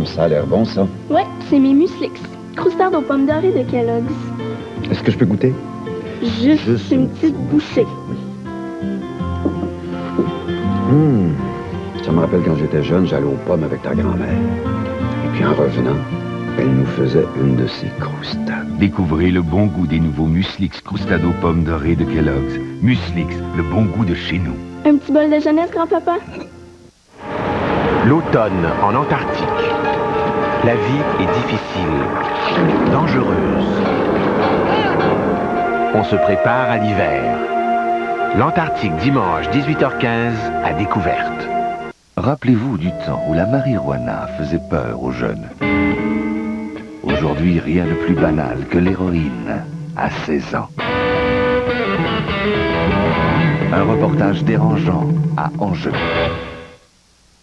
Ça a l'air bon, ça. Ouais, c'est mes Muslix. Croustardes aux pommes dorées de Kellogg's. Est-ce que je peux goûter? Juste une petite bouchée. Ça me rappelle quand j'étais jeune, j'allais aux pommes avec ta grand-mère. Et puis en revenant, elle nous faisait une de ses croustades. Découvrez le bon goût des nouveaux Muslix croustades aux pommes dorées de Kellogg's. Muslix, le bon goût de chez nous. Un petit bol de jeunesse, grand-papa? L'automne en Antarctique. La vie est difficile, dangereuse. On se prépare à l'hiver. L'Antarctique dimanche 18h15 à découverte. Rappelez-vous du temps où la marijuana faisait peur aux jeunes. Aujourd'hui, rien de plus banal que l'héroïne à 16 ans. Un reportage dérangeant à Angers.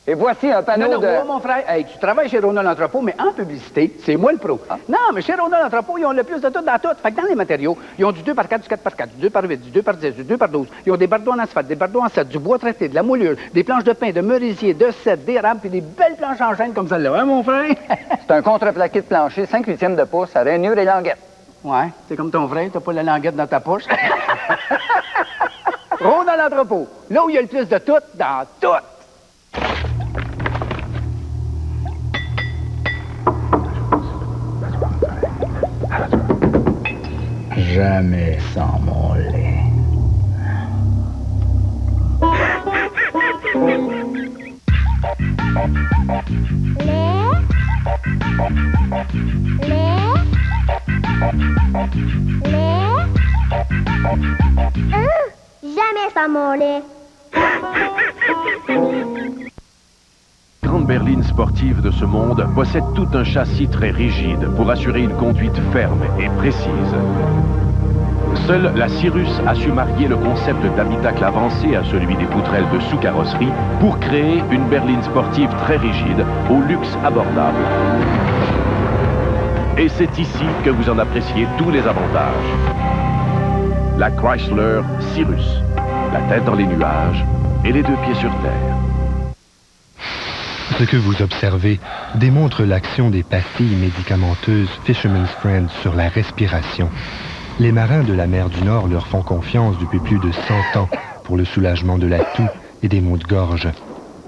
Et voici un panneau non, de... moi, mon frère, hey, tu travailles chez Ronald Entrepôt, mais en publicité, c'est moi le pro. Ah. Non, mais chez Ronald Entrepôt, ils ont le plus de tout dans tout. Fait que dans les matériaux, ils ont du 2x4, du 4x4, du 2x8, du 2x10, du 2x12. Ils ont des bardeaux en asphalte, des bardeaux en 7, du bois traité, de la moulure, des planches de pin, de merisier, de 7, des rames, puis des belles planches en chaîne comme celle-là, hein, mon frère? C'est un contreplaqué de plancher, 5/8 de pouce, à rainure et languette. Ouais, c'est comme ton frère, t'as pas la languette dans ta poche. Ronald Entrepôt, là où il y a le plus de tout, dans tout. Jamais sans mon lait. Jamais sans mon lait. Grande berline sportive de ce monde possède tout un châssis très rigide pour assurer une conduite ferme et précise. Seule la Cyrus a su marier le concept d'habitacle avancé à celui des poutrelles de sous-carrosserie pour créer une berline sportive très rigide au luxe abordable. Et c'est ici que vous en appréciez tous les avantages. La Chrysler Cyrus, la tête dans les nuages et les deux pieds sur terre. Ce que vous observez démontre l'action des pastilles médicamenteuses Fisherman's Friend sur la respiration. Les marins de la mer du Nord leur font confiance depuis plus de 100 ans pour le soulagement de la toux et des maux de gorge.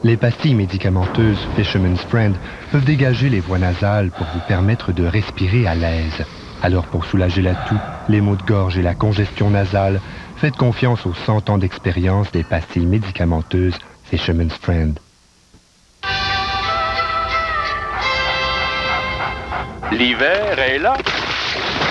Les pastilles médicamenteuses Fisherman's Friend peuvent dégager les voies nasales pour vous permettre de respirer à l'aise. Alors pour soulager la toux, les maux de gorge et la congestion nasale, faites confiance aux 100 ans d'expérience des pastilles médicamenteuses Fisherman's Friend. L'hiver est là.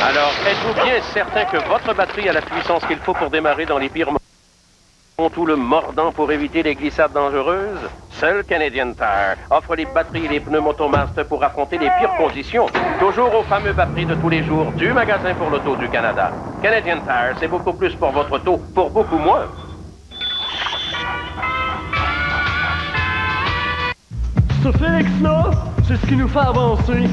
Alors, êtes-vous bien certain que votre batterie a la puissance qu'il faut pour démarrer dans les pires moments, tout le mordant pour éviter les glissades dangereuses? Seul Canadian Tire offre les batteries et les pneus Motomast pour affronter les pires conditions. Toujours au fameux bas prix de tous les jours du magasin pour l'auto du Canada. Canadian Tire, c'est beaucoup plus pour votre auto, pour beaucoup moins. Ce Félix-là, c'est ce qui nous fait avancer.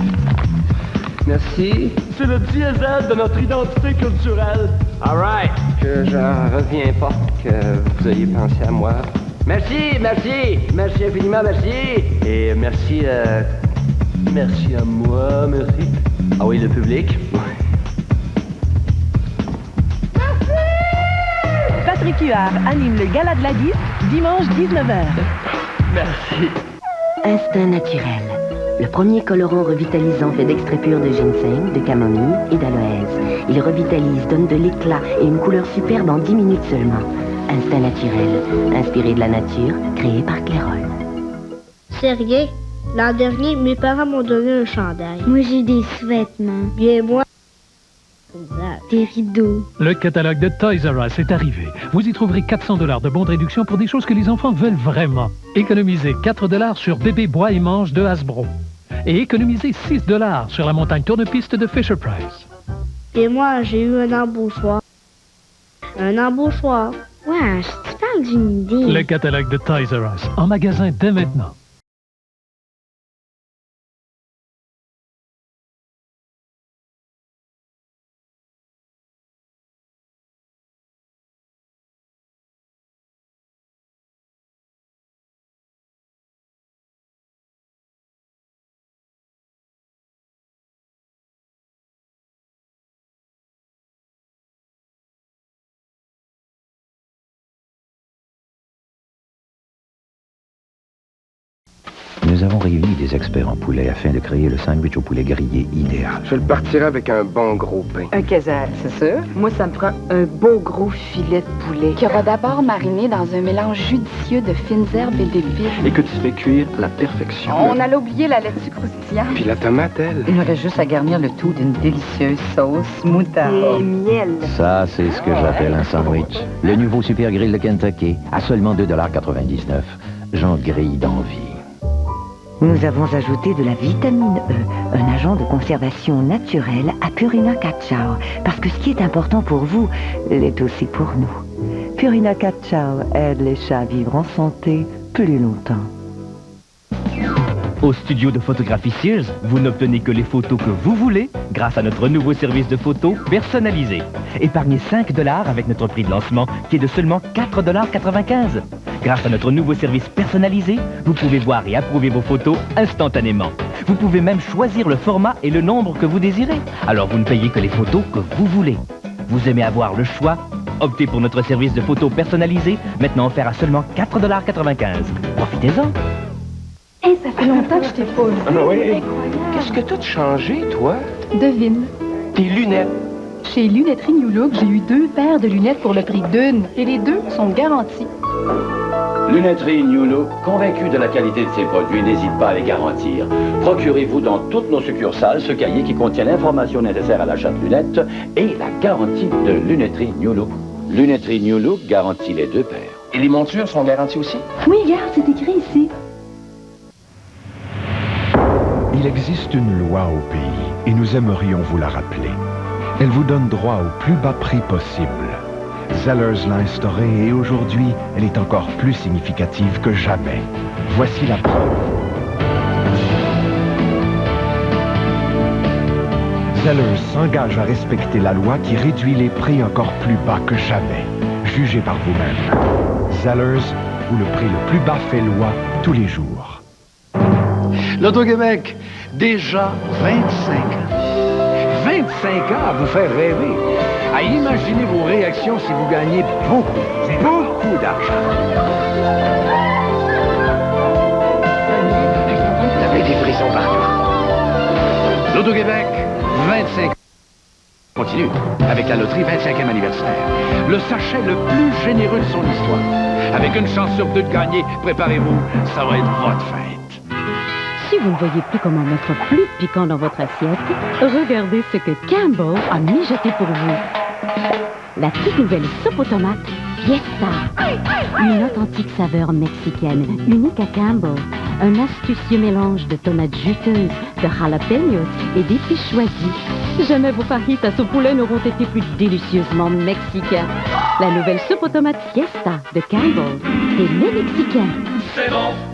Merci. C'est le diesel de notre identité culturelle. All right. Que j'en reviens pas que vous ayez pensé à moi. Merci, merci. Merci infiniment, merci. Et merci merci à moi, merci. Ah oui, le public. Patrick Huard anime le Gala de la Guise, dimanche 19h. Merci. Instinct naturel. Le premier colorant revitalisant fait d'extrait pur de ginseng, de camomille et d'aloès. Il revitalise, donne de l'éclat et une couleur superbe en 10 minutes seulement. Instinct naturel, inspiré de la nature, créé par Clairol. Sergei, l'an dernier, mes parents m'ont donné un chandail. Moi, j'ai des sous-vêtements. Bien, moi, des rideaux. Le catalogue de Toys R Us est arrivé. Vous y trouverez 400 $ de bons de réduction pour des choses que les enfants veulent vraiment. Économisez 4 $ sur bébé bois et manche de Hasbro. Et économisez 6 $ sur la montagne tourne-piste de Fisher-Price. Et moi, j'ai eu un embauchoir. Un embauchoir. Ouais, tu parles d'une idée. Le catalogue de Toys R Us, en magasin dès maintenant. Nous avons réuni des experts en poulet afin de créer le sandwich au poulet grillé idéal. Je le partirai avec un bon gros pain. Un Kaiser, c'est sûr. Moi, ça me prend un beau gros filet de poulet. Qui aura d'abord mariné dans un mélange judicieux de fines herbes et d'épices. Et que tu fais cuire à la perfection. On allait oublier la laitue croustillante. Puis la tomate, elle. Il nous reste juste à garnir le tout d'une délicieuse sauce moutarde. Et miel. Ça, c'est ce que j'appelle un sandwich. Le nouveau Super Grill de Kentucky, à seulement 2,99 $. J'en grille d'envie. Nous avons ajouté de la vitamine E, un agent de conservation naturel à Purina Cacao, parce que ce qui est important pour vous l'est aussi pour nous. Purina Cacao aide les chats à vivre en santé plus longtemps. Au studio de photographie Sears, vous n'obtenez que les photos que vous voulez grâce à notre nouveau service de photos personnalisé. Épargnez 5 $ avec notre prix de lancement qui est de seulement 4,95 $. Grâce à notre nouveau service personnalisé, vous pouvez voir et approuver vos photos instantanément. Vous pouvez même choisir le format et le nombre que vous désirez. Alors vous ne payez que les photos que vous voulez. Vous aimez avoir le choix? Optez pour notre service de photos personnalisé, maintenant offert à seulement 4,95 $. Profitez-en. Hey, ça fait longtemps que je t'ai pas vu. Ah oui? Qu'est-ce que t'as changé, toi? Devine. Tes lunettes. Chez Lunetterie New Look, j'ai eu 2 paires de lunettes pour le prix d'une. Et les 2 sont garanties. Lunetterie New Look, convaincu de la qualité de ses produits, n'hésite pas à les garantir. Procurez-vous dans toutes nos succursales ce cahier qui contient l'information nécessaire à l'achat de lunettes et la garantie de Lunetterie New Look. Lunetterie New Look garantit les 2 paires. Et les montures sont garanties aussi? Oui, regarde, c'est écrit ici. Il existe une loi au pays et nous aimerions vous la rappeler. Elle vous donne droit au plus bas prix possible. Zellers l'a instaurée et aujourd'hui, elle est encore plus significative que jamais. Voici la preuve. Zellers s'engage à respecter la loi qui réduit les prix encore plus bas que jamais. Jugez par vous-même. Zellers, où le prix le plus bas fait loi tous les jours. L'Auto-Québec, déjà 25 ans. 25 ans à vous faire rêver. À imaginer vos réactions si vous gagnez beaucoup d'argent. Vous avez des frissons partout. L'Auto-Québec, 25 ans. Continue avec la loterie 25e anniversaire. Le sachet le plus généreux de son histoire. Avec une chance sur 2 de gagner, préparez-vous, ça va être votre fête. Si vous ne voyez plus comment mettre plus de piquant dans votre assiette, regardez ce que Campbell a mijoté pour vous. La toute nouvelle soupe aux tomates Fiesta. Une authentique saveur mexicaine, unique à Campbell. Un astucieux mélange de tomates juteuses, de jalapenos et d'épices choisies. Jamais vos fajitas au poulet n'auront été plus délicieusement mexicains. La nouvelle soupe aux tomates Fiesta de Campbell. C'est le mexicain. C'est bon!